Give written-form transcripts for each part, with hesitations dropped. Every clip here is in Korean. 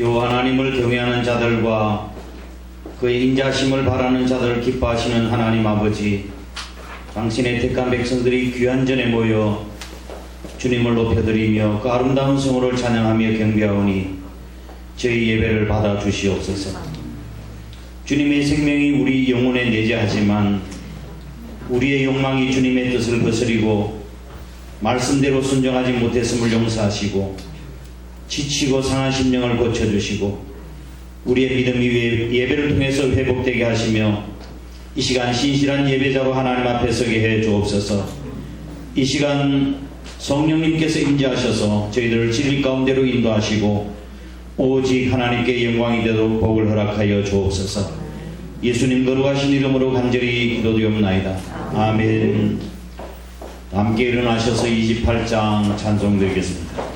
요 하나님을 경외하는 자들과 그의 인자심을 바라는 자들을 기뻐하시는 하나님 아버지, 당신의 택한 백성들이 귀한 전에 모여 주님을 높여드리며 그 아름다운 성호를 찬양하며 경배하오니 저희 예배를 받아 주시옵소서. 주님의 생명이 우리 영혼에 내재하지만 우리의 욕망이 주님의 뜻을 거스리고 말씀대로 순종하지 못했음을 용서하시고 지치고 상한 심령을 고쳐주시고 우리의 믿음이 예배를 통해서 회복되게 하시며 이 시간 신실한 예배자로 하나님 앞에 서게 해 주옵소서. 이 시간 성령님께서 임재하셔서 저희들을 진리 가운데로 인도하시고 오직 하나님께 영광이 되도록 복을 허락하여 주옵소서. 예수님 거룩하신 이름으로 간절히 기도드리옵나이다. 아멘. 함께 일어나셔서 28장 찬송드리겠습니다.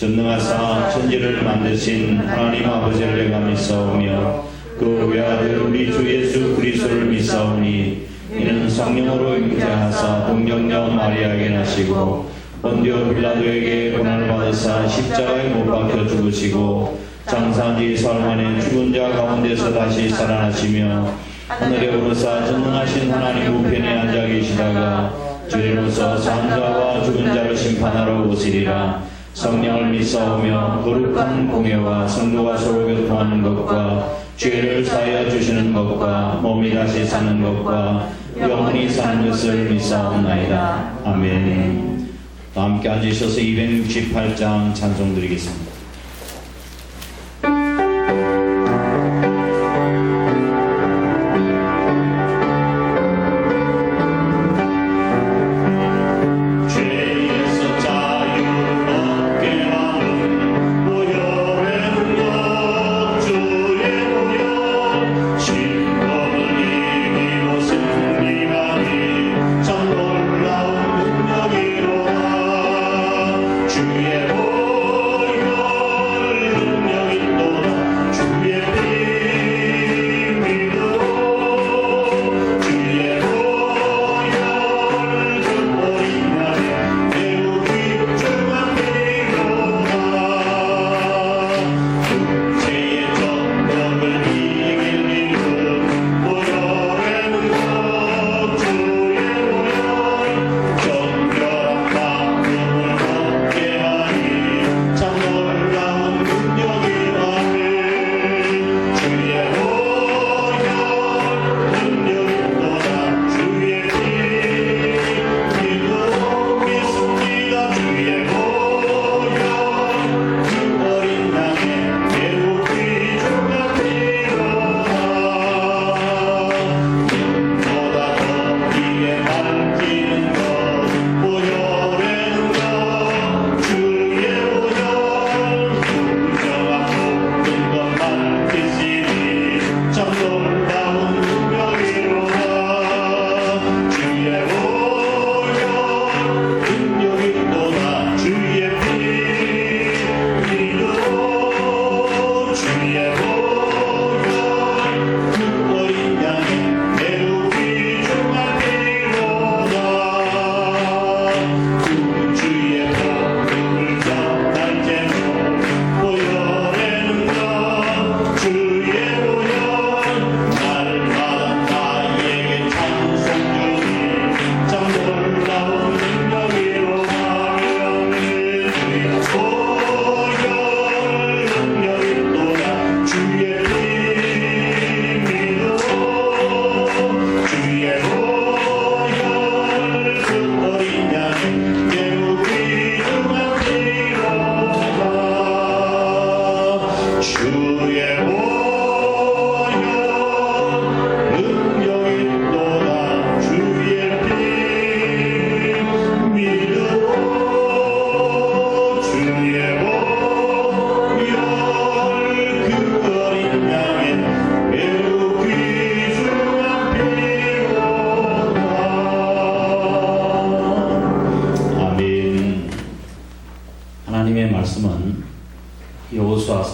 전능하사 천지를 만드신 하나님 아버지를 내가 믿사오며 그 외아들 우리 주 예수 그리스도를 믿사오니 이는 성령으로 임재하사 동정녀 마리아에게 나시고 본디오 빌라도에게 고난을 받으사 십자가에 못 박혀 죽으시고 장사한 지 사흘 만에 죽은 자 가운데서 다시 살아나시며 하늘에 오르사 전능하신 하나님 우편에 앉아 계시다가 주님으로서 산 자와 죽은 자를 심판하러 오시리라. 성령을 믿사오며 거룩한 공예와 성도가 서로 교통하는 것과 죄를 사하여 주시는 것과 몸이 다시 사는 것과 영원히 사는 것을 믿사옵나이다. 아멘. 함께 앉으셔서 268장 찬송 드리겠습니다. 주의 보혈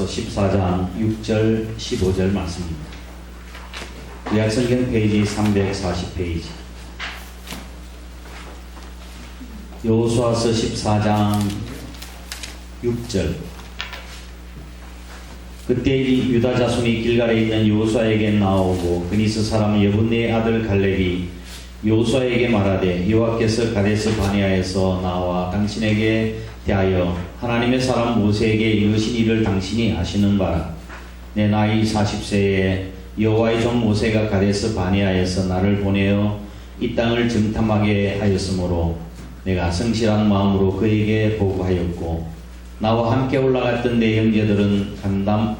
14장 6절 15절 말씀입니다. 구약성경 페이지 340페이지. 여호수아서 14장 6절. 그때 이 유다 자손이 길갈에 있는 여호수아에게 나오고 그니스 사람 여분네의 아들 갈렙이 여호수아에게 말하되 여호와께서 가데스 바네아에서 나와 당신에게 대하여 하나님의 사람 모세에게 이르신 일을 당신이 아시는 바라. 내 나이 40세에 여호와의 종 모세가 가데스 바네아에서 나를 보내어 이 땅을 정탐하게 하였으므로 내가 성실한 마음으로 그에게 보고하였고 나와 함께 올라갔던 내 형제들은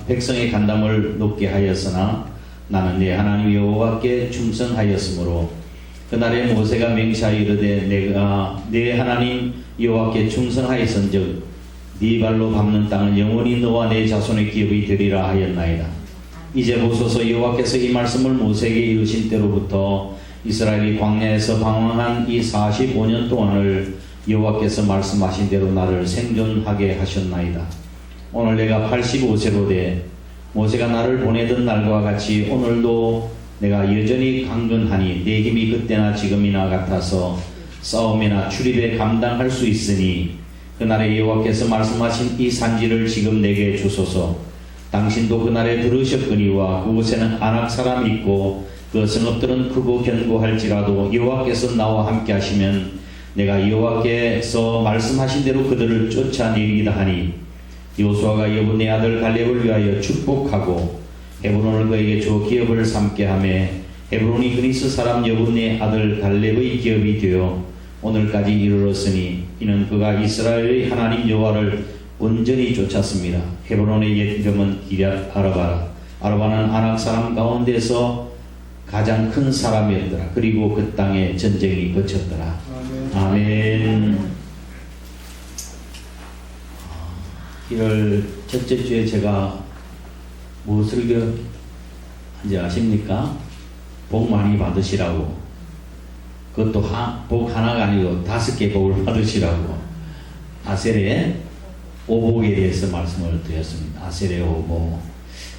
백성의 간담을 높게 하였으나 나는 내 하나님 여호와께 충성하였으므로 그날에 모세가 맹세하여 이르되 내가 내 하나님 여호와께 충성하였은즉 네 발로 밟는 땅은 영원히 너와 내 자손의 기업이 되리라 하였나이다. 이제 보소서 여호와께서 이 말씀을 모세에게 이르신 때로부터 이스라엘이 광야에서 방황한 이 45년 동안을 여호와께서 말씀하신 대로 나를 생존하게 하셨나이다. 오늘 내가 85세로 돼 모세가 나를 보내던 날과 같이 오늘도 내가 여전히 강건하니 내 힘이 그때나 지금이나 같아서 싸움이나 출입에 감당할 수 있으니 그날에 여호와께서 말씀하신 이 산지를 지금 내게 주소서. 당신도 그날에 들으셨거니와 그곳에는 아낙 사람이 있고 그 성읍들은 크고 견고할지라도 여호와께서 나와 함께 하시면 내가 여호와께서 말씀하신 대로 그들을 쫓아내리이다 하니 여호수아가 여분네 아들 갈렙을 위하여 축복하고 헤브론을 그에게 주어 기업을 삼게 하며 헤브론이 그니스 사람 여분네 아들 갈렙의 기업이 되어 오늘까지 이르렀으니 이는 그가 이스라엘의 하나님 여호와를 온전히 쫓았습니다. 헤브론의 옛 이름은 기럇 아르바라. 아르바는 아낙 사람 가운데서 가장 큰 사람이었더라. 그리고 그 땅에 전쟁이 거쳤더라. 아멘. 1월 첫째 주에 제가 무엇을 설교한지 아십니까? 복 많이 받으시라고. 그것도 복 하나가 아니고 5개 복을 받으시라고 아셀의 오복에 대해서 말씀을 드렸습니다. 아셀의 오복.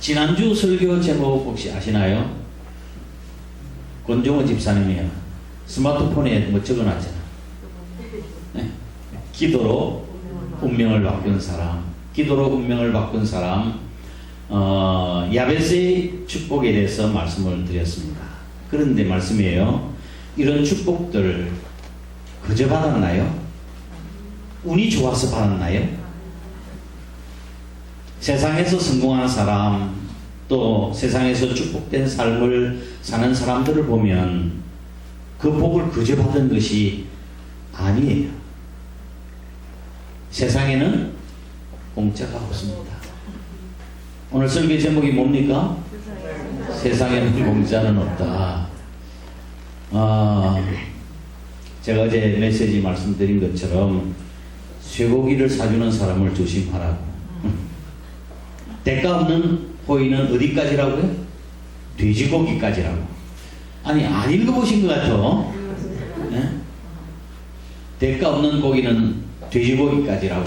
지난주 설교 제목 혹시 아시나요? 권종호 집사님이요. 스마트폰에 뭐 적어놨잖아. 네. 기도로 운명을 바꾼 사람. 기도로 운명을 바꾼 사람. 야베스의 축복에 대해서 말씀을 드렸습니다. 그런데 말씀이에요. 이런 축복들 그저 받았나요? 운이 좋아서 받았나요? 세상에서 성공한 사람, 또 세상에서 축복된 삶을 사는 사람들을 보면 그 복을 그저 받은 것이 아니에요. 세상에는 공짜가 없습니다. 오늘 설교 제목이 뭡니까? 세상에는 공짜는 없다. 제가 어제 메시지 말씀드린 것처럼 쇠고기를 사주는 사람을 조심하라고. 대가 없는 호의는 어디까지라고요? 돼지고기까지라고. 아니, 안 읽어보신 것 같아. 네? 대가 없는 고기는 돼지고기까지라고.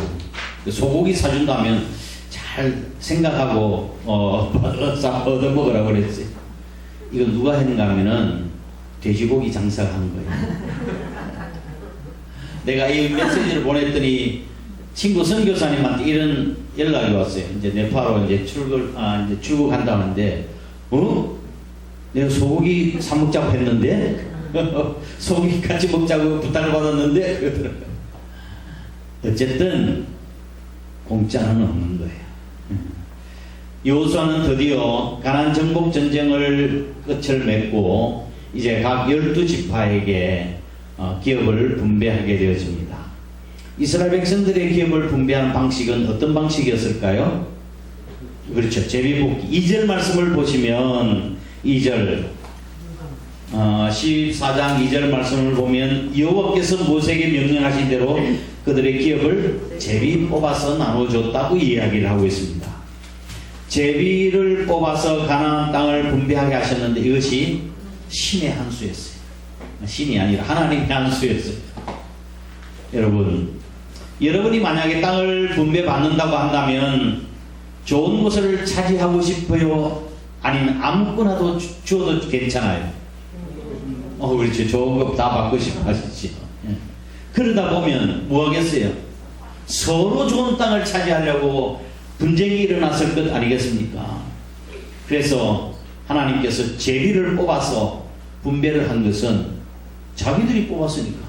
소고기 사준다면 잘 생각하고 얻어먹으라고 그랬지. 이거 누가 했는가 하면은 돼지고기 장사를 한 거예요. 내가 이 메시지를 보냈더니 친구 선교사님한테 이런 연락이 왔어요. 이제 네파로 이제 출국한다는데, 내가 소고기 사 먹자고 했는데, 소고기 같이 먹자고 부탁을 받았는데, 그러더라고요. 어쨌든, 공짜는 없는 거예요. 여호수아는 드디어 가나안 정복 전쟁을 끝을 맺고, 이제 각 12지파에게 기업을 분배하게 되어집니다. 이스라엘 백성들의 기업을 분배하는 방식은 어떤 방식이었을까요? 그렇죠. 제비뽑기. 2절 말씀을 보시면 2절 14장 2절 말씀을 보면 여호와께서 모세에게 명령하신 대로 그들의 기업을 제비 뽑아서 나눠줬다고 이야기를 하고 있습니다. 제비를 뽑아서 가나안 땅을 분배하게 하셨는데 이것이 신의 한 수였어요. 신이 아니라 하나님의 한 수였어요. 여러분이 만약에 땅을 분배받는다고 한다면 좋은 곳을 차지하고 싶어요? 아니면 아무거나도 주어도 괜찮아요? 그렇죠. 좋은 거 다 받고 싶어 하시죠. 그러다 보면 뭐 하겠어요? 서로 좋은 땅을 차지하려고 분쟁이 일어났을 것 아니겠습니까? 그래서 하나님께서 제비를 뽑아서 분배를 한 것은 자기들이 뽑았으니까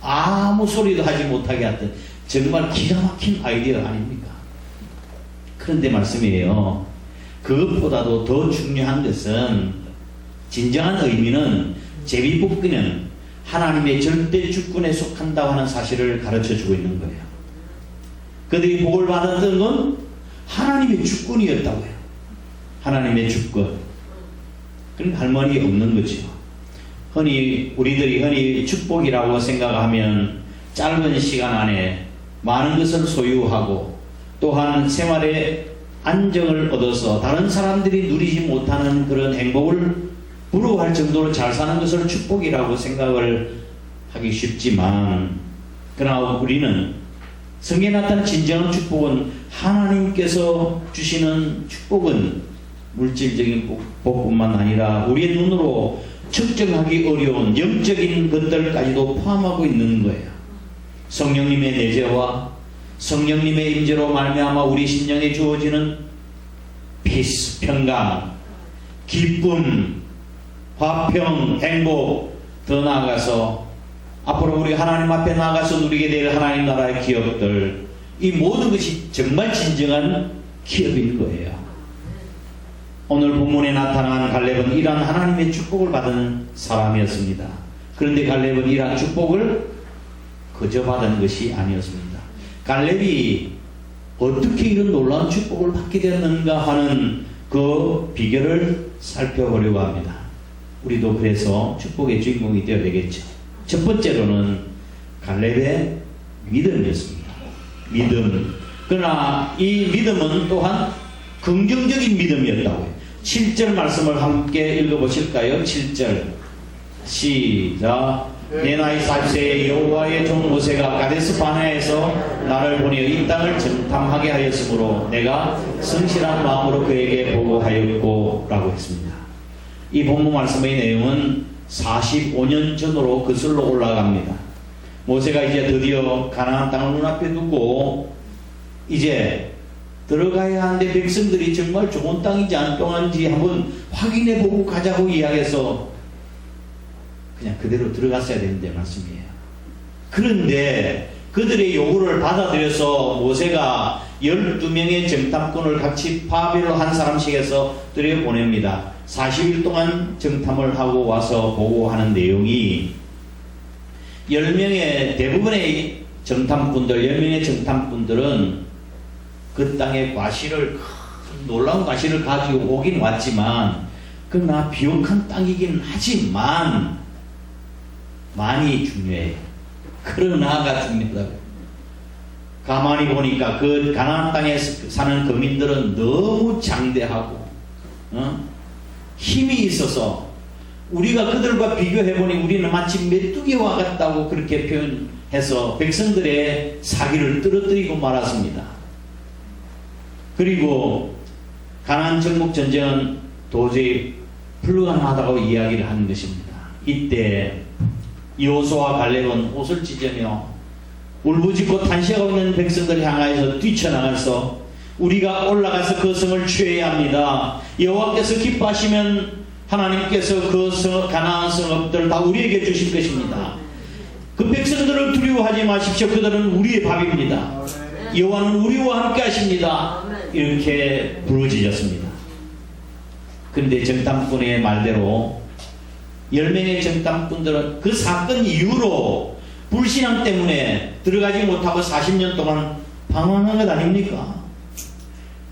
아무 소리도 하지 못하게 했던 정말 기가 막힌 아이디어 아닙니까? 그런데 말씀이에요. 그것보다도 더 중요한 것은, 진정한 의미는 제비뽑기는 하나님의 절대 주권에 속한다고 하는 사실을 가르쳐 주고 있는 거예요. 그들이 복을 받았던 건 하나님의 주권이었다고 해요. 하나님의 주권. 그럼 할 말이 없는 거죠. 우리들이 흔히 축복이라고 생각하면 짧은 시간 안에 많은 것을 소유하고 또한 생활에 안정을 얻어서 다른 사람들이 누리지 못하는 그런 행복을 부러워할 정도로 잘 사는 것을 축복이라고 생각을 하기 쉽지만, 그러나 우리는 성경에 나타난 진정한 축복은, 하나님께서 주시는 축복은 물질적인 복뿐만 아니라 우리의 눈으로 측정하기 어려운 영적인 것들까지도 포함하고 있는 거예요. 성령님의 내재와 성령님의 임재로 말미암아 우리 심령에 주어지는 피스, 평강, 기쁨, 화평, 행복, 더 나아가서 앞으로 우리 하나님 앞에 나아가서 누리게 될 하나님 나라의 기업들, 이 모든 것이 정말 진정한 기업인 거예요. 오늘 본문에 나타난 갈렙은 이러한 하나님의 축복을 받은 사람이었습니다. 그런데 갈렙은 이러한 축복을 거저 받은 것이 아니었습니다. 갈렙이 어떻게 이런 놀라운 축복을 받게 되었는가 하는 그 비결을 살펴보려고 합니다. 우리도 그래서 축복의 주인공이 되어야 되겠죠. 첫 번째로는 갈렙의 믿음이었습니다. 믿음. 그러나 이 믿음은 또한 긍정적인 믿음이었다고요. 7절 말씀을 함께 읽어보실까요? 7절 시작. 내 나이 40세에 여호와의 종 모세가 가데스 바네아에서 나를 보내어 이 땅을 정탐하게 하였으므로 내가 성실한 마음으로 그에게 보고하였고 라고 했습니다. 이 본문 말씀의 내용은 45년 전으로 거슬러 올라갑니다. 모세가 이제 드디어 가나안 땅을 눈앞에 두고 이제 들어가야 하는데 백성들이 정말 좋은 땅인지 안 좋은지 한번 확인해보고 가자고 이야기해서 그냥 그대로 들어갔어야 되는데 말씀이에요. 그런데 그들의 요구를 받아들여서 모세가 12명의 정탐꾼을 같이 바벨로 한 사람씩에서 들여보냅니다. 40일 동안 정탐을 하고 와서 보고하는 내용이 10명의 대부분의 정탐꾼들, 10명의 정탐꾼들은 그 땅의 과실을, 놀라운 과실을 가지고 오긴 왔지만, 그러나 비옥한 땅이긴 하지만 많이 중요해요. 그러나가 중요하다고. 가만히 보니까 그 가나안 땅에 사는 거민들은 너무 장대하고 힘이 있어서 우리가 그들과 비교해보니 우리는 마치 메뚜기와 같다고 그렇게 표현해서 백성들의 사기를 떨어뜨리고 말았습니다. 그리고 가나안 정복 전쟁은 도저히 불가능하다고 이야기를 하는 것입니다. 이때 여호수아와 갈렙은 옷을 찢으며 울부짖고 탄식하고 있는 백성들을 향하여서 뛰쳐나가서 우리가 올라가서 그 성을 취해야 합니다. 여호와께서 기뻐하시면 하나님께서 그 가나안 성읍들 다 우리에게 주실 것입니다. 그 백성들을 두려워하지 마십시오. 그들은 우리의 밥입니다. 여호와는 우리와 함께 하십니다. 이렇게 부르짖었습니다. 그런데 정탐꾼의 말대로 10명의 정탐꾼들은 그 사건 이후로 불신앙 때문에 들어가지 못하고 40년 동안 방황한 것 아닙니까?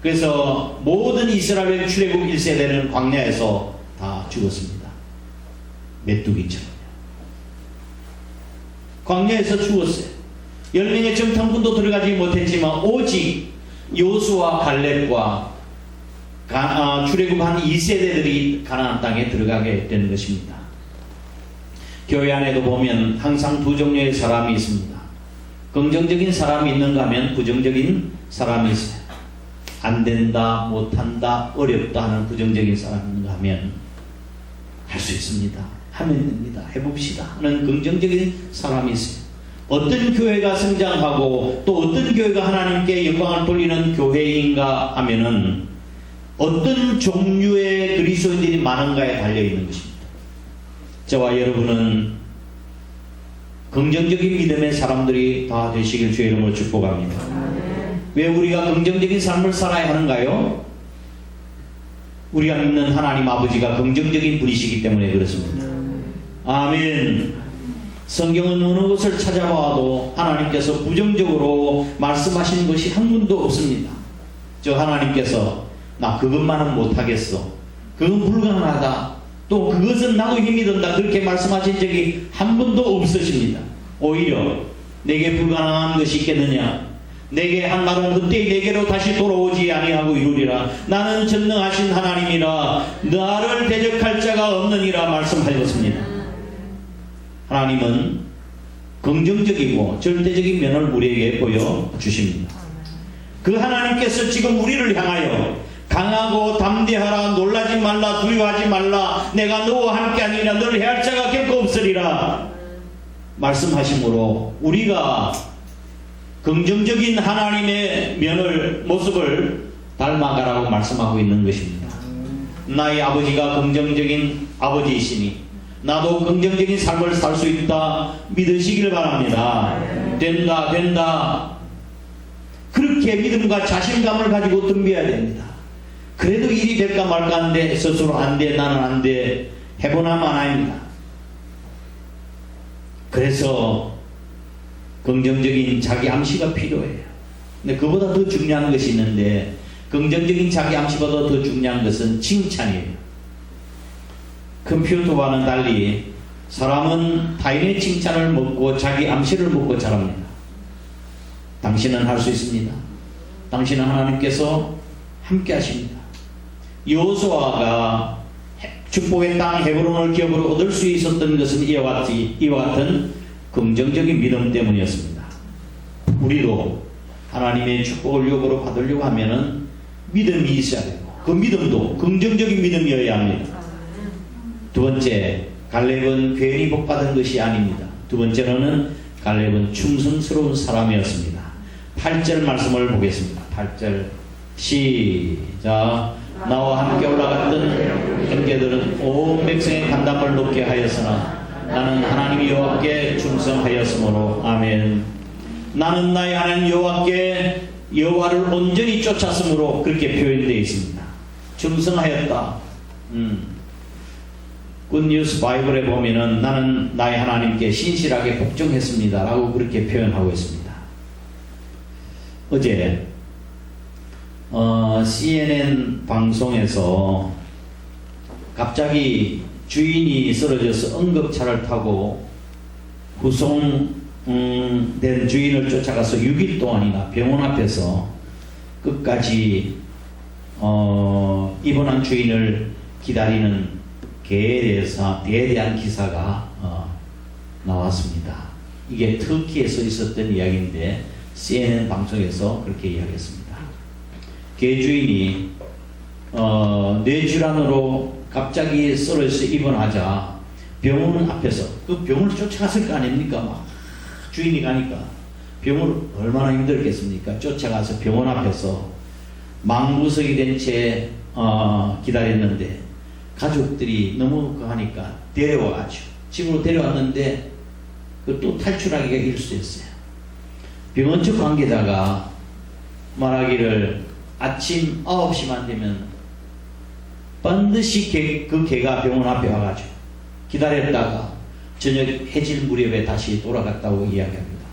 그래서 모든 이스라엘 출애굽 1세대는 광야에서 다 죽었습니다. 메뚜기처럼 광야에서 죽었어요. 10명의 정탐꾼도 들어가지 못했지만 오직 여호수아 갈렙과 출애굽한 2세대들이 가나안 땅에 들어가게 되는 것입니다. 교회 안에도 보면 항상 두 종류의 사람이 있습니다. 긍정적인 사람이 있는가 하면 부정적인 사람이 있어요. 안 된다, 못한다, 어렵다 하는 부정적인 사람인가 하면 할 수 있습니다. 하면 됩니다. 해봅시다 하는 긍정적인 사람이 있어요. 어떤 교회가 성장하고 또 어떤 교회가 하나님께 영광을 돌리는 교회인가 하면은 어떤 종류의 그리스도인들이 많은가에 달려있는 것입니다. 저와 여러분은 긍정적인 믿음의 사람들이 다 되시길 주의 이름으로 축복합니다. 왜 우리가 긍정적인 삶을 살아야 하는가요? 우리가 믿는 하나님 아버지가 긍정적인 분이시기 때문에 그렇습니다. 아멘. 성경은 어느 것을 찾아봐도 하나님께서 부정적으로 말씀하신 것이 한 군도 없습니다. 저 하나님께서 나 그것만은 못하겠어, 그건 불가능하다, 또 그것은 나도 힘이 든다, 그렇게 말씀하신 적이 한 번도 없으십니다. 오히려 내게 불가능한 것이 있겠느냐, 내게 한 말은 그때 내게로 다시 돌아오지 아니하고 이루리라. 나는 전능하신 하나님이라 나를 대적할 자가 없느니라 말씀하셨습니다. 하나님은 긍정적이고 절대적인 면을 우리에게 보여주십니다. 그 하나님께서 지금 우리를 향하여 강하고 담대하라, 놀라지 말라, 두려워하지 말라, 내가 너와 함께하니라, 너를 해할 자가 결코 없으리라 말씀하심으로 우리가 긍정적인 하나님의 모습을 닮아가라고 말씀하고 있는 것입니다. 나의 아버지가 긍정적인 아버지이시니 나도 긍정적인 삶을 살 수 있다 믿으시길 바랍니다. 된다. 그렇게 믿음과 자신감을 가지고 덤벼야 됩니다. 그래도 일이 될까 말까 하는데 스스로 안 돼, 나는 안 돼, 해보나 마나입니다. 그래서 긍정적인 자기 암시가 필요해요. 근데 그보다 더 중요한 것이 있는데, 긍정적인 자기 암시보다 더 중요한 것은 칭찬이에요. 컴퓨터와는 달리 사람은 타인의 칭찬을 먹고 자기 암시를 먹고 자랍니다. 당신은 할 수 있습니다. 당신은 하나님께서 함께 하십니다. 여호수아가 축복의 땅 헤브론을 기업으로 얻을 수 있었던 것은 이와 같은 긍정적인 믿음 때문이었습니다. 우리도 하나님의 축복을 유업으로 받으려고 하면은 믿음이 있어야 되고, 그 믿음도 긍정적인 믿음이어야 합니다. 두 번째, 갈렙은 괜히 복받은 것이 아닙니다. 두 번째로는 갈렙은 충성스러운 사람이었습니다. 8절 말씀을 보겠습니다. 8절 시작. 나와 함께 올라갔던 형제들은 온 백성의 간담을 높게 하였으나 나는 하나님 여호와께 충성하였으므로 아멘. 나는 나의 하나님 여호와께 여호와를 온전히 쫓았으므로 그렇게 표현되어 있습니다. 충성하였다. 굿뉴스 바이블에 보면은 나는 나의 하나님께 신실하게 복종했습니다 라고 그렇게 표현하고 있습니다. 어제 CNN 방송에서 갑자기 주인이 쓰러져서 응급차를 타고 후송된 주인을 쫓아가서 6일 동안이나 병원 앞에서 끝까지 입원한 주인을 기다리는 개에 대한 기사가 나왔습니다. 이게 터키에서 있었던 이야기인데 CNN 방송에서 그렇게 이야기했습니다. 개 주인이 뇌질환으로 갑자기 쓰러져서 입원하자 병원 앞에서 그 병원을 쫓아갔을 거 아닙니까? 막 주인이 가니까 병원을 얼마나 힘들겠습니까? 쫓아가서 병원 앞에서 망부석이 된 채 기다렸는데 가족들이 너무 하니까 데려와가지고 집으로 데려왔는데 또 탈출하기가 일수였어요. 병원 측 관계자가 말하기를 아침 9시만 되면 반드시 그 개가 병원 앞에 와가지고 기다렸다가 저녁 해질 무렵에 다시 돌아갔다고 이야기합니다.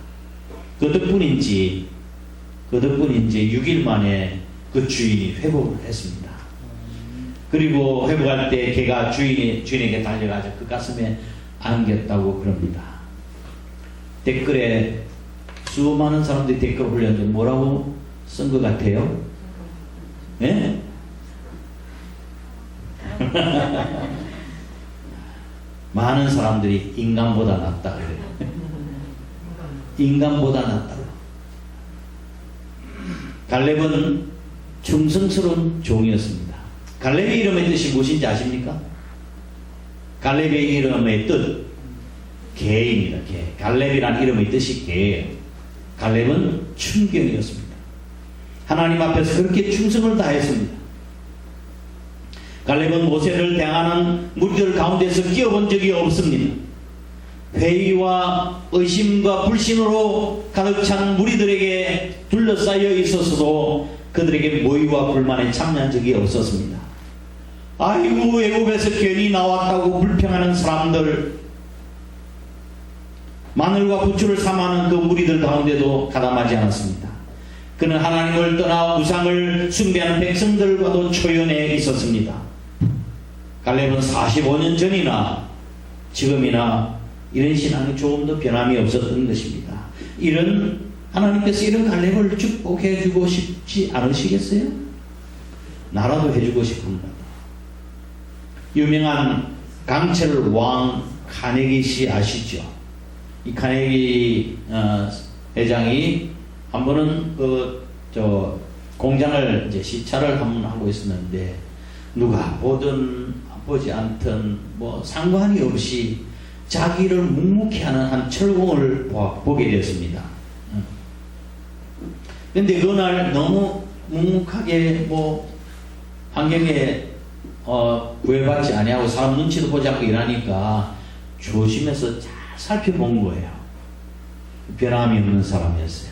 그 덕분인지 6일 만에 그 주인이 회복을 했습니다. 그리고 회복할 때 개가 주인에게 달려가서 그 가슴에 안겼다고 그럽니다. 댓글에 수많은 사람들이 댓글을 올렸는데 뭐라고 쓴 것 같아요? 네? 많은 사람들이 인간보다 낫다 그래요. 인간보다 낫다고. 갈렙은 충성스러운 종이었습니다. 갈렙의 이름의 뜻이 무엇인지 아십니까? 갈렙의 이름의 뜻, 개입니다. 개. 갈렙이라는 이름의 뜻이 개예요. 갈렙은 충경이었습니다. 하나님 앞에서 그렇게 충성을 다했습니다. 갈렙은 모세를 대항하는 무리들 가운데서 끼어본 적이 없습니다. 회의와 의심과 불신으로 가득 찬 무리들에게 둘러싸여 있었어도 그들에게 모의와 불만에 참여한 적이 없었습니다. 아이고, 애굽에서 괜히 나왔다고 불평하는 사람들, 마늘과 부추를 삼하는 그 무리들 가운데도 가담하지 않았습니다. 그는 하나님을 떠나 우상을 숭배하는 백성들과도 초연해 있었습니다. 갈렙은 45년 전이나 지금이나 이런 신앙이 조금 더 변함이 없었던 것입니다. 하나님께서 이런 갈렙을 축복해 주고 싶지 않으시겠어요? 나라도 해주고 싶은가. 유명한 강철 왕 카네기 씨 아시죠? 이 카네기 회장이 한 번은 공장을 이제 시찰을 한 번 하고 있었는데, 누가 보든 보지 않든 뭐 상관이 없이 자기를 묵묵히 하는 한 철공을 보게 되었습니다. 근데 그날 너무 묵묵하게 환경에 구애받지 아니하고 사람 눈치도 보지 않고 일하니까 조심해서 잘 살펴본 거예요. 변함이 없는 사람이었어요.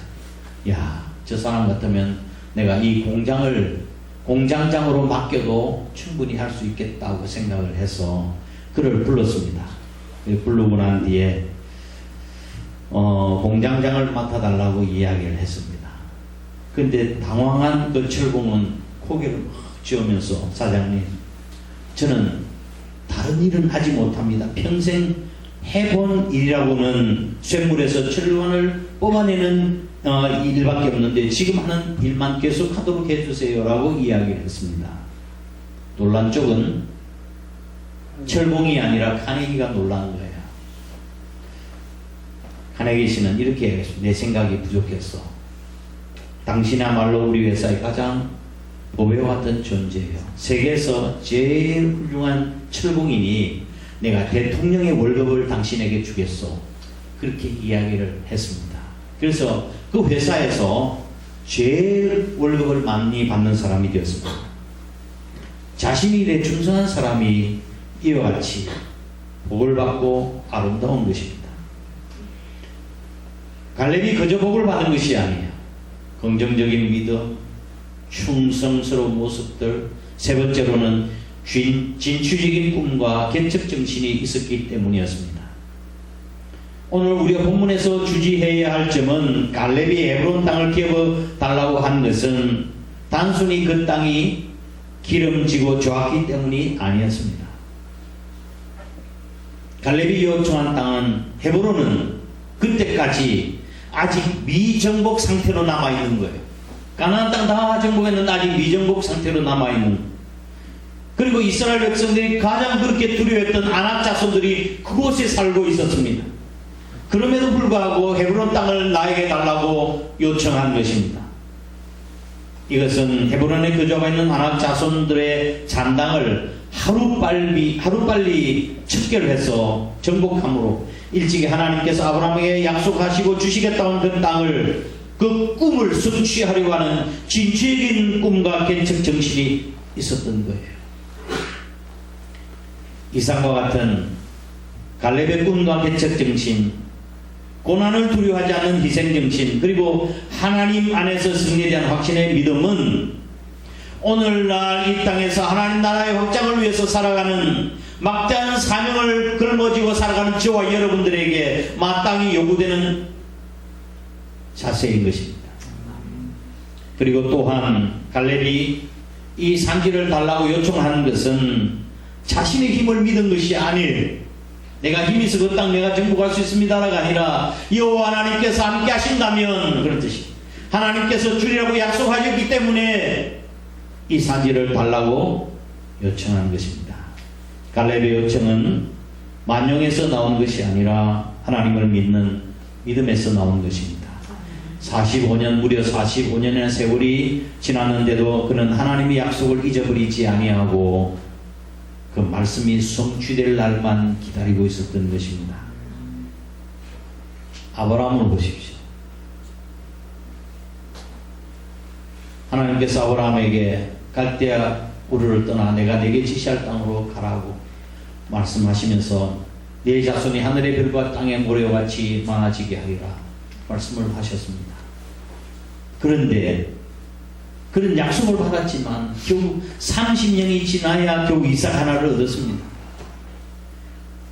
야, 저 사람 같으면 내가 이 공장을 공장장으로 맡겨도 충분히 할 수 있겠다고 생각을 해서 그를 불렀습니다. 부르고 난 뒤에 공장장을 맡아달라고 이야기를 했습니다. 근데 당황한 그 철공은 고개를 막 쥐으면서, 사장님, 저는 다른 일은 하지 못합니다. 평생 해본 일이라고는 쇳물에서 철관을 뽑아내는 일밖에 없는데 지금 하는 일만 계속하도록 해주세요 라고 이야기를 했습니다. 놀란 쪽은 철공이 아니라 카네기가 놀란 거예요. 카네기 씨는 이렇게 얘기했습니다. 내 생각이 부족했어. 당신이야말로 우리 회사의 가장 보배왔던 존재예요. 세계에서 제일 훌륭한 철공이니 내가 대통령의 월급을 당신에게 주겠소. 그렇게 이야기를 했습니다. 그래서 그 회사에서 제일 월급을 많이 받는 사람이 되었습니다. 자신이 일에 충성한 사람이 이와 같이 복을 받고 아름다운 것입니다. 갈렙이 그저 복을 받은 것이 아니에요. 긍정적인 믿음, 충성스러운 모습들, 세 번째로는 진취적인 꿈과 개척 정신이 있었기 때문이었습니다. 오늘 우리가 본문에서 주지해야 할 점은 갈렙이 헤브론 땅을 기업달라고 한 것은 단순히 그 땅이 기름지고 좋았기 때문이 아니었습니다. 갈렙이 요청한 땅은, 헤브론은 그때까지 아직 미정복 상태로 남아있는 거예요. 가나안 땅 다 정복했는데 아직 미정복 상태로 남아있는, 그리고 이스라엘 백성들이 가장 그렇게 두려워했던 아낙 자손들이 그곳에 살고 있었습니다. 그럼에도 불구하고 헤브론 땅을 나에게 달라고 요청한 것입니다. 이것은 헤브론에 거주하고 있는 아낙 자손들의 잔당을 하루빨리 척결해서 정복함으로 일찍이 하나님께서 아브라함에게 약속하시고 주시겠다는 그 땅을, 그 꿈을 성취하려고 하는 진취적인 꿈과 개척 정신이 있었던 거예요. 이상과 같은 갈렙의 꿈과 개척 정신, 고난을 두려워하지 않는 희생 정신, 그리고 하나님 안에서 승리에 대한 확신의 믿음은 오늘날 이 땅에서 하나님 나라의 확장을 위해서 살아가는 막대한 사명을 걸머쥐고 살아가는 저와 여러분들에게 마땅히 요구되는 자세인 것입니다. 그리고 또한 갈렙이 이 산지를 달라고 요청하는 것은 자신의 힘을 믿은 것이 아니에요. 내가 힘이 있어 그 땅 내가 정복할 수 있습니다라가 아니라 여호와 하나님께서 함께 하신다면, 그런 뜻이, 하나님께서 주리라고 약속하셨기 때문에 이 산지를 달라고 요청한 것입니다. 갈렙의 요청은 만용에서 나온 것이 아니라 하나님을 믿는 믿음에서 나온 것입니다. 무려 45년의 세월이 지났는데도 그는 하나님의 약속을 잊어버리지 아니하고 그 말씀이 성취될 날만 기다리고 있었던 것입니다. 아브라함을 보십시오. 하나님께서 아브라함에게 갈대아 우르를 떠나 내가 네게 지시할 땅으로 가라고 말씀하시면서 네 자손이 하늘의 별과 땅의 모래와 같이 많아지게 하리라 말씀을 하셨습니다. 그런데 그런 약속을 받았지만 겨우 30년이 지나야 겨우 이삭 하나를 얻었습니다.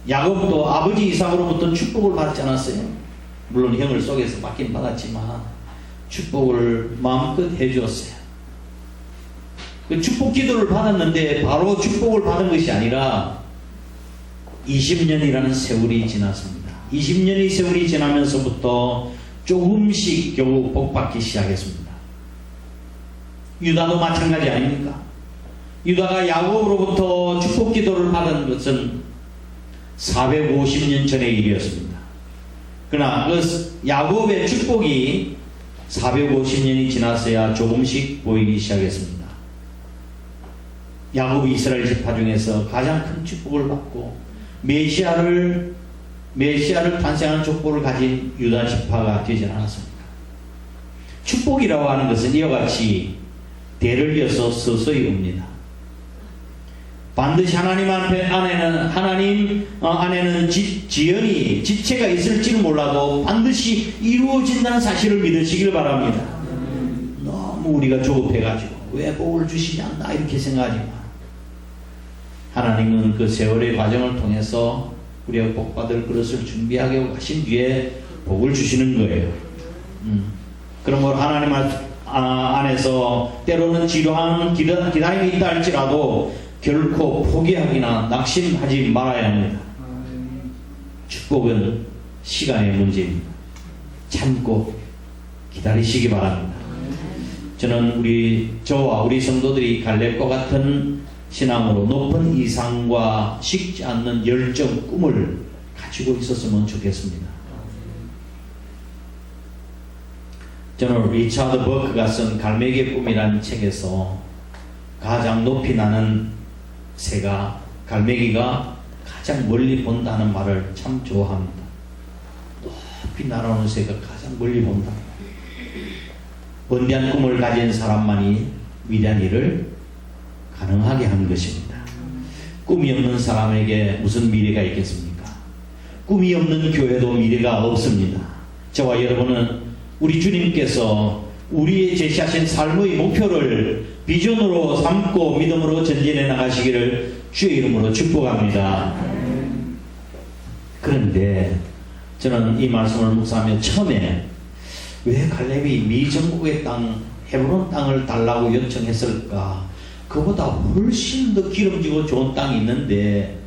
야곱도 아버지 이삭으로부터 축복을 받지 않았어요. 물론 형을 속에서 받긴 받았지만 축복을 마음껏 해주었어요. 그 축복 기도를 받았는데 바로 축복을 받은 것이 아니라 20년이라는 세월이 지났습니다. 20년의 세월이 지나면서부터 조금씩 겨우 복받기 시작했습니다. 유다도 마찬가지 아닙니까? 유다가 야곱으로부터 축복 기도를 받은 것은 450년 전의 일이었습니다. 그러나 그 야곱의 축복이 450년이 지났어야 조금씩 보이기 시작했습니다. 야곱이 이스라엘 지파 중에서 가장 큰 축복을 받고 메시아를 탄생하는 족보를 가진 유다 지파가 되지 않았습니까? 축복이라고 하는 것은 이와 같이 대를 이어서 서서히 옵니다. 반드시 하나님 안에는 지연이 지체가 있을지는 몰라도 반드시 이루어진다는 사실을 믿으시길 바랍니다. 너무 우리가 조급해가지고 왜 복을 주시지 않나 이렇게 생각하지만 하나님은 그 세월의 과정을 통해서 우리가 복받을 그릇을 준비하게 하신 뒤에 복을 주시는 거예요. 그러므로 하나님 안에서 때로는 지루한 기다림이 있다 할지라도 결코 포기하기나 낙심하지 말아야 합니다. 축복은 시간의 문제입니다. 참고 기다리시기 바랍니다. 저는 저와 우리 성도들이 갈렙과 같은 신앙으로 높은 이상과 식지 않는 열정, 꿈을 가지고 있었으면 좋겠습니다. 저는 리차드 버크가 쓴 갈매기의 꿈이라는 책에서 가장 높이 나는 새가 갈매기가 가장 멀리 본다는 말을 참 좋아합니다. 높이 날아오는 새가 가장 멀리 본다. 번대한 꿈을 가진 사람만이 위대한 일을 가능하게 하는 것입니다. 꿈이 없는 사람에게 무슨 미래가 있겠습니까? 꿈이 없는 교회도 미래가 없습니다. 저와 여러분은 우리 주님께서 우리의 제시하신 삶의 목표를 비전으로 삼고 믿음으로 전진해 나가시기를 주의 이름으로 축복합니다. 그런데 저는 이 말씀을 묵상하며 처음에 왜 갈렙이 미전국의 땅 헤브론 땅을 달라고 요청했을까? 그보다 훨씬 더 기름지고 좋은 땅이 있는데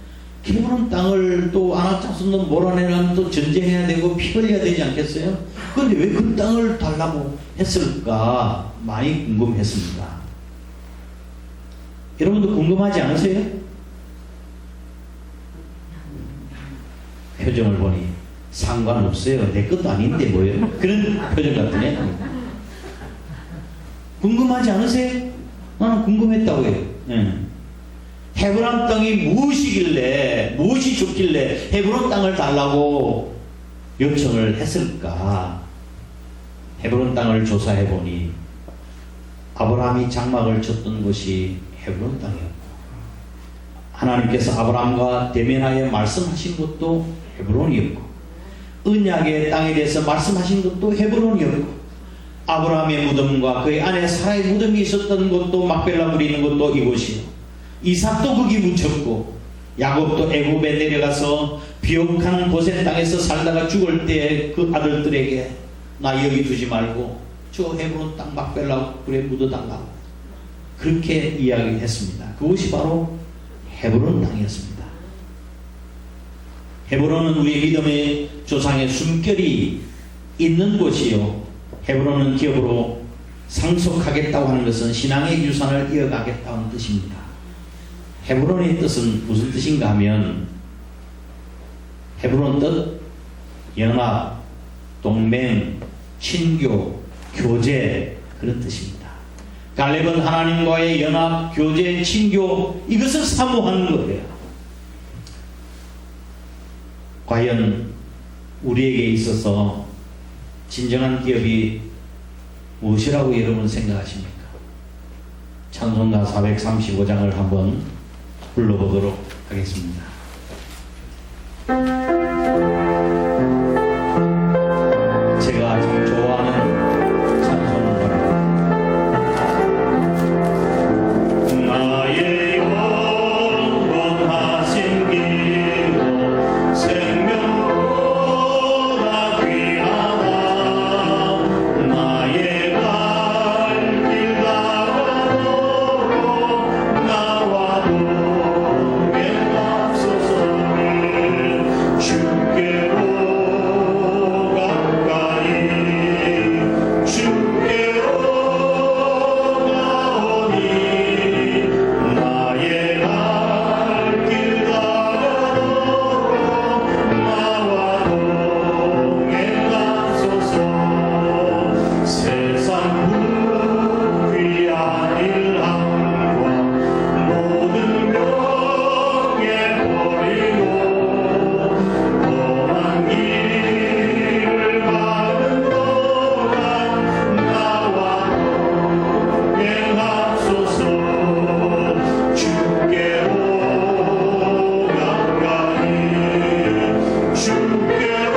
헤브론 땅을 또 아낙장손도 몰아내려면 또 전쟁해야 되고 피 흘려야 되지 않겠어요? 그런데 왜 그 땅을 달라고 했을까? 많이 궁금했습니다. 여러분도 궁금하지 않으세요? 표정을 보니 상관없어요. 내 것도 아닌데 뭐예요? 그런 표정 같으네. 궁금하지 않으세요? 나는 궁금했다고 해요. 헤브론 땅이 무엇이 좋길래 헤브론 땅을 달라고 요청을 했을까? 헤브론 땅을 조사해보니 아브라함이 장막을 쳤던 곳이 헤브론 땅이었고 하나님께서 아브라함과 대면하여 말씀하신 것도 헤브론이었고 언약의 땅에 대해서 말씀하신 것도 헤브론이었고 아브라함의 무덤과 그의 아내 사라의 무덤이 있었던 곳도 막벨라 부리는 것도 이곳이요 이삭도 거기 묻혔고 야곱도 애굽에 내려가서 비옥한 고센 땅에서 살다가 죽을 때 그 아들들에게 나 여기 두지 말고 저 헤브론 땅 막벨라 불에 묻어달라고 그렇게 이야기했습니다. 그것이 바로 헤브론 땅이었습니다. 헤브론은 우리 믿음의 조상의 숨결이 있는 곳이요 헤브론은 기업으로 상속하겠다고 하는 것은 신앙의 유산을 이어가겠다는 뜻입니다. 헤브론의 뜻은 무슨 뜻인가 하면 헤브론 뜻 연합, 동맹, 친교, 교제 그런 뜻입니다. 갈렙은 하나님과의 연합, 교제, 친교 이것을 사모하는 거예요. 과연 우리에게 있어서 진정한 기업이 무엇이라고 여러분 생각하십니까? 찬송가 435장을 한번 불러보도록 하겠습니다. 제가 참 좋아하는 찬송가입니다. 나의 영원하신 기도 생명보다 귀하다. 나의 갈 길 나가도록 나와 동행하소서. 주께로 가까이 주께로 가오니 나의 갈 길 나가도록 나와 동행하소서. 세상 부귀한 일함과 모든 명예 버리고 험한 길을 가는 동안 나와 동행하소서. 주께로 가까이 주께로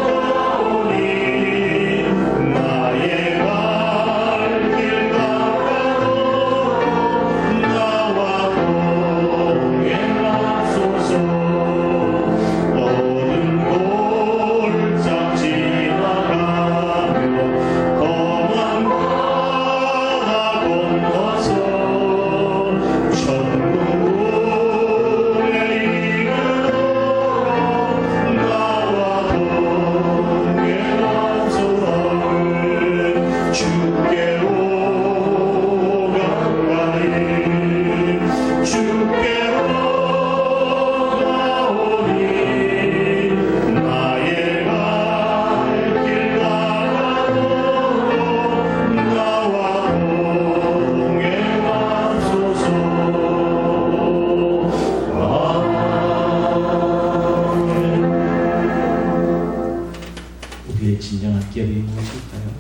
가오니 나의 갈 길 나가도록 나와 동행하소서. 어두운 골짜 지나가며 험한 바다 건너서 천국에 이르도록 나와 동행하소서. 주께로 가까이 주께로 가오니 나의 갈 길 나가도록 나와 동행하소서. 아멘. 우리의 진정한 기업이 무엇일까요?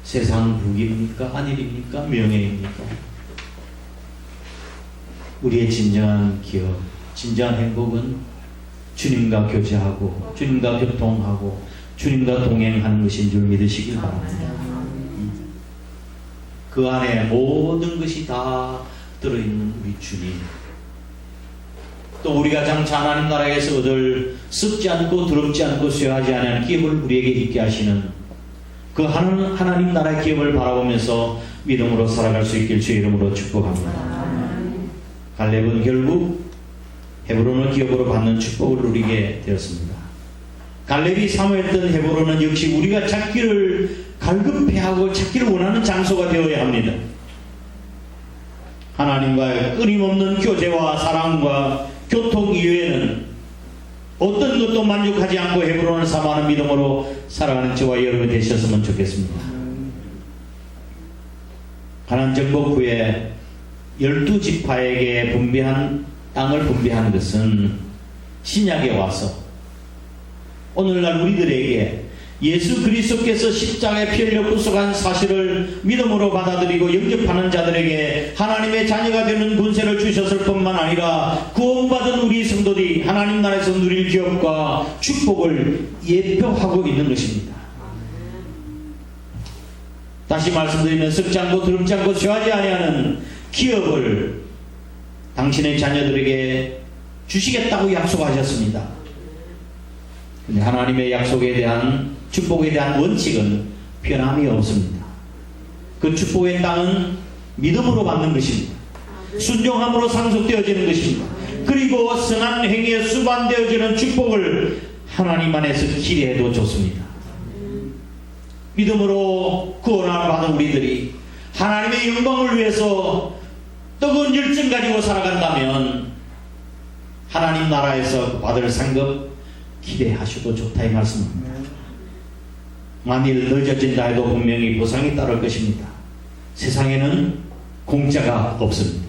세상 부귀입니까? 안일입니까? 명예입니까? 우리의 진정한 기업, 진정한 행복은 주님과 교제하고 주님과 교통하고 주님과 동행하는 것인 줄 믿으시길 바랍니다. 그 안에 모든 것이 다 들어있는 우리 주님, 또 우리가 장차 하나님 나라에서 얻을 썩지 않고 더럽지 않고 쇠하지 않은 기업을 우리에게 있게 하시는 그 하나님 나라의 기업을 바라보면서 믿음으로 살아갈 수 있길 주의 이름으로 축복합니다. 갈렙은 결국 헤브론을 기업으로 받는 축복을 누리게 되었습니다. 갈렙이 사모했던 헤브론은 역시 우리가 찾기를 갈급해하고 찾기를 원하는 장소가 되어야 합니다. 하나님과의 끊임없는 교제와 사랑과 교통 이외에는 어떤 것도 만족하지 않고 헤브론을 사모하는 믿음으로 살아가는 저와 여러분이 되셨으면 좋겠습니다. 가나안 정복 후에 12지파에게 분배한 땅을 분배한 것은 신약에 와서 오늘날 우리들에게 예수 그리스도께서 십자가에 피 흘려 구속한 사실을 믿음으로 받아들이고 영접하는 자들에게 하나님의 자녀가 되는 권세를 주셨을 뿐만 아니라 구원받은 우리 성도들이 하나님 나라에서 누릴 기업과 축복을 예표하고 있는 것입니다. 다시 말씀드리면 썩지 않고 더럽지 않고 쇠하지 아니하는 기업을 당신의 자녀들에게 주시겠다고 약속하셨습니다. 근데 하나님의 약속에 대한 축복에 대한 원칙은 변함이 없습니다. 그 축복의 땅은 믿음으로 받는 것입니다. 순종함으로 상속되어지는 것입니다. 그리고 선한 행위에 수반되어지는 축복을 하나님 안에서 기대해도 좋습니다. 믿음으로 구원을 받은 우리들이 하나님의 영광을 위해서 뜨거운 열정 가지고 살아간다면 하나님 나라에서 받을 상급 기대하셔도 좋다 이 말씀입니다. 만일 늦어진다 해도 분명히 보상이 따를 것입니다. 세상에는 공짜가 없습니다.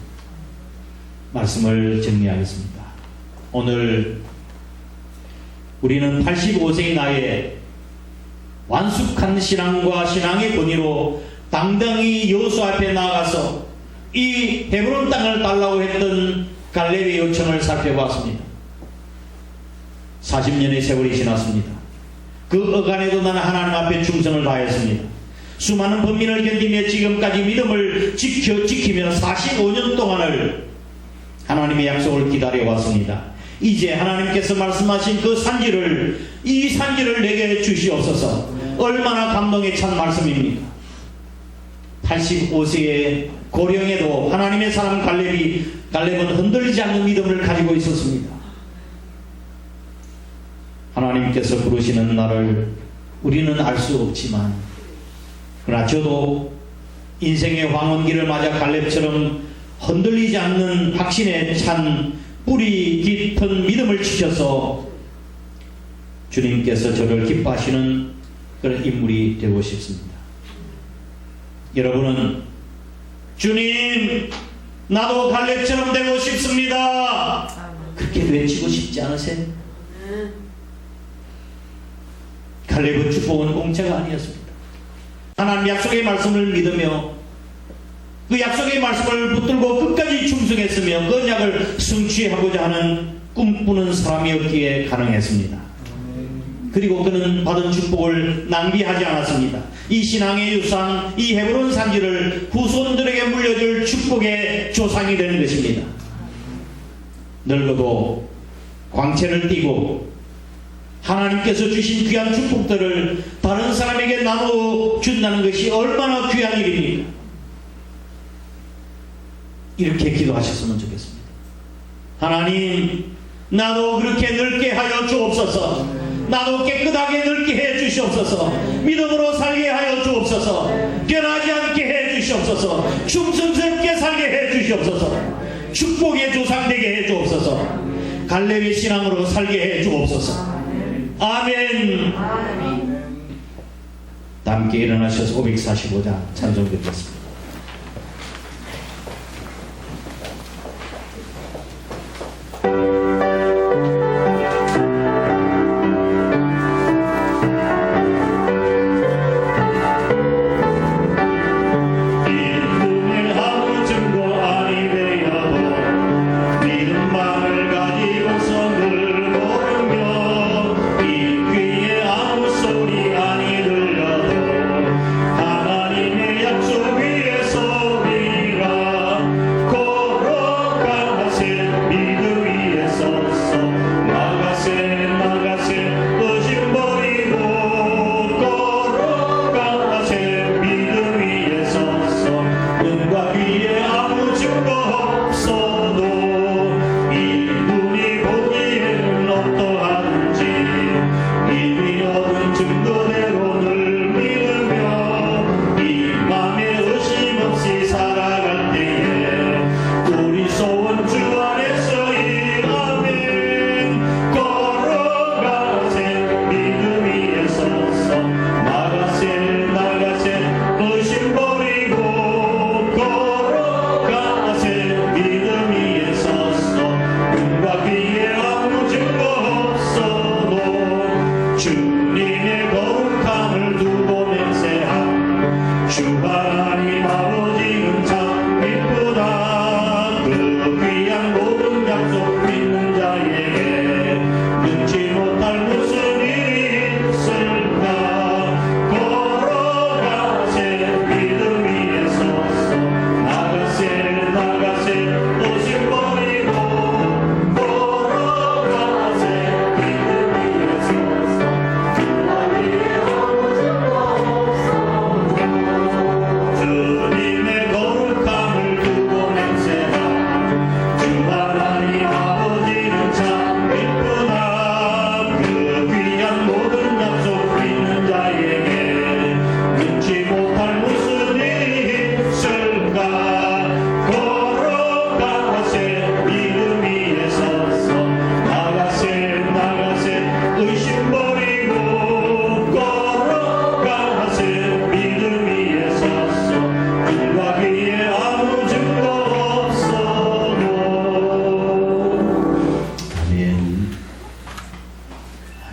말씀을 정리하겠습니다. 오늘 우리는 85세의 나이에 완숙한 신앙과 신앙의 권위로 당당히 여호수아 앞에 나아가서 이 헤브론 땅을 달라고 했던 갈렙의 요청을 살펴봤습니다. 40년의 세월이 지났습니다. 그 어간에도 나는 하나님 앞에 충성을 다했습니다. 수많은 범민을 견디며 지금까지 믿음을 지키며 45년 동안을 하나님의 약속을 기다려왔습니다. 이제 하나님께서 말씀하신 그 산지를, 이 산지를 내게 주시옵소서. 얼마나 감동에 찬 말씀입니까? 85세의 고령에도 하나님의 사람 갈렙은 흔들리지 않는 믿음을 가지고 있었습니다. 하나님께서 부르시는 날을 우리는 알 수 없지만, 그러나 저도 인생의 황혼기를 맞아 갈렙처럼 흔들리지 않는 확신에 찬 뿌리 깊은 믿음을 주셔서 주님께서 저를 기뻐하시는 그런 인물이 되고 싶습니다. 여러분은 주님, 나도 갈렙처럼 되고 싶습니다, 그렇게 외치고 싶지 않으세요? 갈렙의 축복은 공짜가 아니었습니다. 하나님 약속의 말씀을 믿으며 그 약속의 말씀을 붙들고 끝까지 충성했으며 그 언약을 성취하고자 하는 꿈꾸는 사람이었기에 가능했습니다. 그리고 그는 받은 축복을 낭비하지 않았습니다. 이 신앙의 유산, 이 헤브론 산지를 후손들에게 물려줄 축복의 조상이 되는 것입니다. 늙어도 광채를 띠고 하나님께서 주신 귀한 축복들을 다른 사람에게 나누어 준다는 것이 얼마나 귀한 일입니까? 이렇게 기도하셨으면 좋겠습니다. 하나님, 나도 그렇게 늙게 하여 주옵소서. 나도 깨끗하게 늙게 해 주시옵소서. 믿음으로 살게 하여 주옵소서. 변하지 않게 해 주시옵소서. 충성스럽게 살게 해 주시옵소서. 축복의 조상 되게 해 주옵소서. 갈렙의 신앙으로 살게 해 주옵소서. 아멘. 다 함께 일어나셔서 545장 찬송 듣겠습니다. 소리 아니 들려도 하나님의 약속이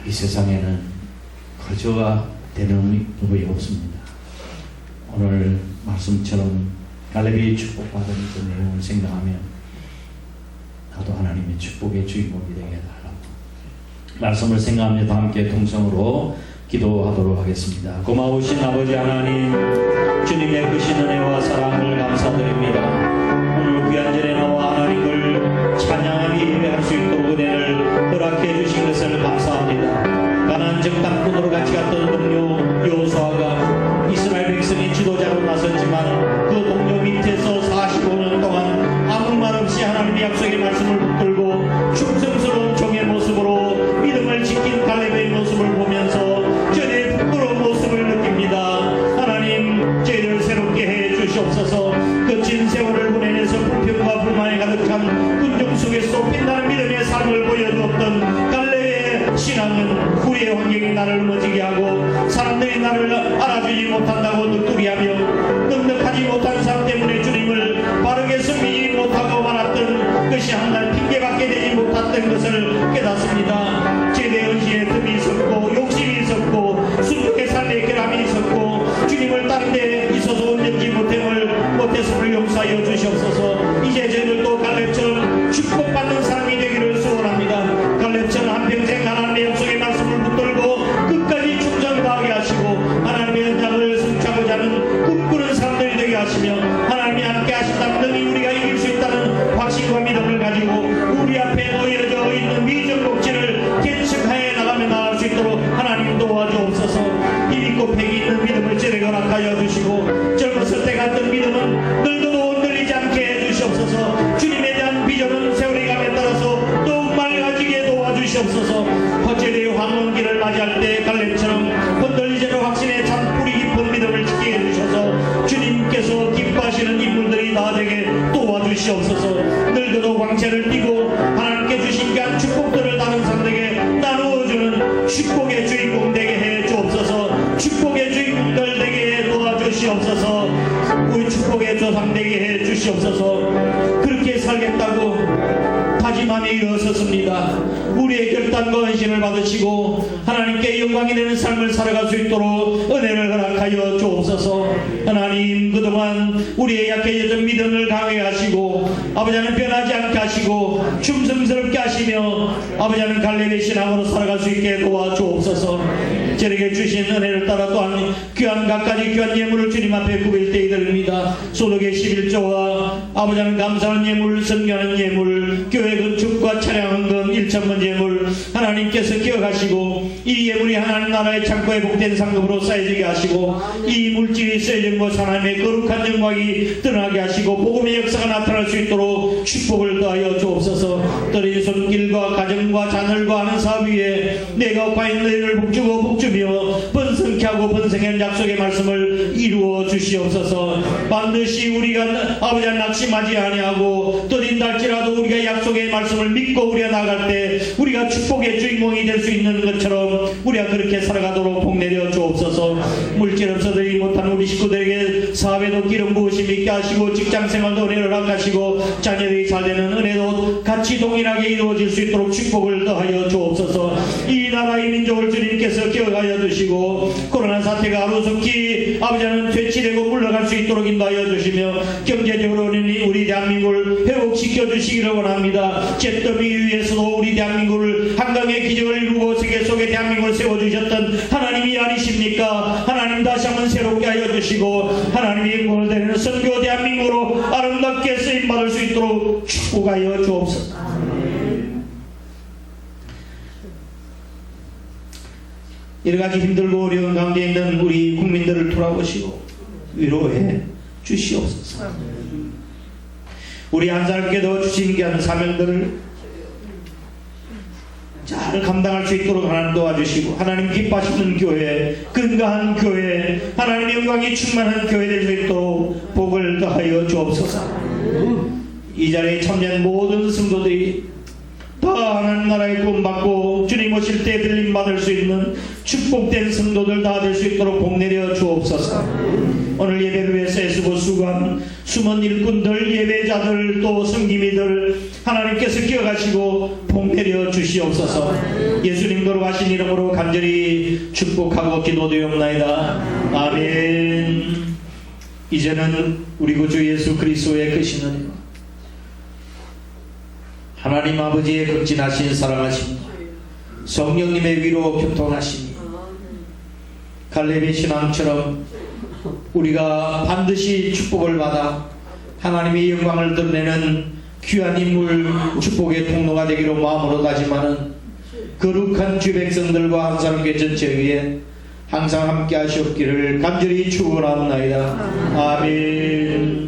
이 세상에는 거저가 되는 법이 없습니다. 오늘 말씀처럼 갈렙이 축복받은 그 내용을 생각하면 나도 하나님의 축복의 주인공이 되게 해달라고 말씀을 생각하며 다 함께 통성으로 기도하도록 하겠습니다. 고마우신 아버지 하나님, 주님의 크신 은혜와 사랑을 감사드립니다. 오늘 귀한 전에 나와 하나님을 찬양하며 예배할 수 있도록 은혜를 허락해 주신 것을 감사합니다. 가나안 정탐꾼으로 같이 갔던 동료 여호수아가 이스라엘 백성의 지도자로 나섰지만 그 동료 밑에서 45년 동안 아무 말 없이 하나님의 약속의 말씀을 붙들고 충성스러운 종의 모습으로 믿음을 지킨 갈렙의 모습을 보면서 저의 부끄러운 모습을 느낍니다. 하나님, 저희를 새롭게 해 주시옵소서. 거친 세월을 보내면서 불평과 불만에 가득한 군중 속에서 빛나는 믿음의 삶을 보여주었던 갈렙의 신앙은 우리의 환경이 나를 넘어지게 하고 사람들이 나를 알아주지 못한다고 늑두리하며 넉넉하지 못한 삶 때문에 주님을 바르게 섬기지 못하고 말았던 것이 한날 핑계밖에 되지 못했던 것을 깨닫습니다. 제대 의지에 틈이 있었고 욕심이 있었고 순종의 삶에 결함이 있었고 주님을 따른 데 있어서 온전지 못했음을 용서하여 주시옵소서. 이제 저희들도 갈렙처럼 축복받는 사람이 되기를 소원합니다. 갈렙처럼 한평생 하나님의 약속의 말씀을 붙들고 끝까지 충성 다하게 하시고 하나님의 언약을 성취하고자 하는 꿈꾸는 사람들이 되게 하시며 하나님이 함께 하신다면 능히 우리가 이길 수 있다는 확신과 믿음을 가지고 우리 앞에 놓여져 있는 미적 목지를 견습하여 나가며 나갈 수 있도록 하나님 도와주옵소서. 힘 있고 패기 있는 믿음을 제게 허락하여 주시고 젊었을 때 같은 믿음은 늙어도 흔들리지 않게 해주시옵소서. 주님에 대한 비전은 세월의 감에 따라서 더욱 맑아지게 도와주시옵소서. 헛되의 황혼기를 맞이할 때 갈렙처럼 흔들리지 않는 확신에 참 뿌리 깊은 믿음을 지키게 해주셔서 주님께서 기뻐하시는 인물들이 다 되게 도와주시옵소서. 늙어도 광채를 띠고 하나님께 주신 귀한 축복들을 다른 사람에게 나누어주는 축복의 주인공 되게 해 주옵소서. 축복의 주인공들 되게 해 도와주시옵소서. 우리 축복의 조상 되게 해 주시옵소서. 그렇게 살겠다고 다짐함에 일어섰습니다. 우리의 결단과 헌신을 받으시고 하나님께 영광이 되는 삶을 살아갈 수 있도록 은혜를 허락하여 주옵소서. 하나님, 그동안 우리의 약해졌던 믿음을 강하게 하시고 아버지는 변하지 않게 하시고 충성스럽게 하시며 아버지는 갈렙의 신앙으로 살아갈 수 있게 도와주옵소서. 저에게 주신 은혜를 따라 또한 귀한 갖가지 귀한 예물을 주님 앞에 구빌 때 이들입니다. 소득의 11조와 아버지는 감사하는 예물, 선교하는 예물, 교회 건축과 차량 헌금 1,000번 예물 하나님께서 기억하시고 이 예물이 하나님 나라의 창고에 복된 상급으로 쌓여지게 하시고 이 물질이 쓰여진 곳 하나님의 거룩한 영광이 드러나게 하시고 복음의 역사가 나타날 수 있도록 축복을 더하여 주옵소서. 떨어진 손길과 가정과 자녀과 하는 사업 위에 내가 과연 너희를 복주고 복주며 번성케 하고 번성한 약속의 말씀을 이루어 주시옵소서. 반드시 우리가 아버지 낙심하지 아니하고 떨어진달지라도 우리가 약속의 말씀을 믿고 우리가 나갈 때 우리가 축복의 주인공이 될 수 있는 것처럼 우리가 그렇게 살아가도록 복내려 주옵소서. 물질 없어들이 못한 우리 식구들에게 사업에도 기름 부으심 있게 하시고 직장생활도 은혜를 허락하시고 자녀들이 잘되는 은혜도 같이 동일하게 이루어질 수 있도록 축복을 더하여 주옵소서. 이 나라의 민족을 주님께서 기억하여 주시고 코로나 사태가 하루속히 아버지는 퇴치되고 물러갈 수 있도록 인도하여 주시며 경제적으로는 우리 대한민국을 회복시켜 주시기를 원합니다. 잿더미 위에서도 우리 대한민국을 한강의 기적을 이루고 세계 속에 대한민국을 세워주셨던 하나님이 아니십니까? 하나님 다시 한번 새롭게 하여 주시고 하나님의 영광을 드리는 선교 대한민국으로 아름답게 쓰임받을 수 있도록 축복하여 주옵소서. 여러가지 힘들고 어려운 가운데 있는 우리 국민들을 돌아보시고 위로해 주시옵소서. 우리 한 사람께도 주신 귀한 사명들을 잘 감당할 수 있도록 하나님 도와주시고 하나님 기뻐하시는 교회, 건강한 교회, 하나님의 영광이 충만한 교회 될 수 있도록 복을 더하여 주옵소서. 이 자리에 참여한 모든 성도들이 하나님 나라의 구원받고 주님 오실 때 들림 받을 수 있는 축복된 성도들 다 될 수 있도록 복 내려 주옵소서. 오늘 예배를 위해서 애쓰고 수고한 숨은 일꾼들, 예배자들, 또 성기미들 하나님께서 기억하시고 복 내려 주시옵소서. 예수님 돌아가신 이름으로 간절히 축복하고 기도드리옵나이다. 아멘. 이제는 우리 구주 예수 그리스도의 크신 은혜와 하나님 아버지의 극진하신 사랑하심, 성령님의 위로 교통하심이 갈렙의 신앙처럼 우리가 반드시 축복을 받아 하나님의 영광을 드러내는 귀한 인물 축복의 통로가 되기로 마음으로 다짐하는 거룩한 주 백성들과 한 사람께 전체에 항상 함께 하시옵기를 간절히 축원합니다. 아멘.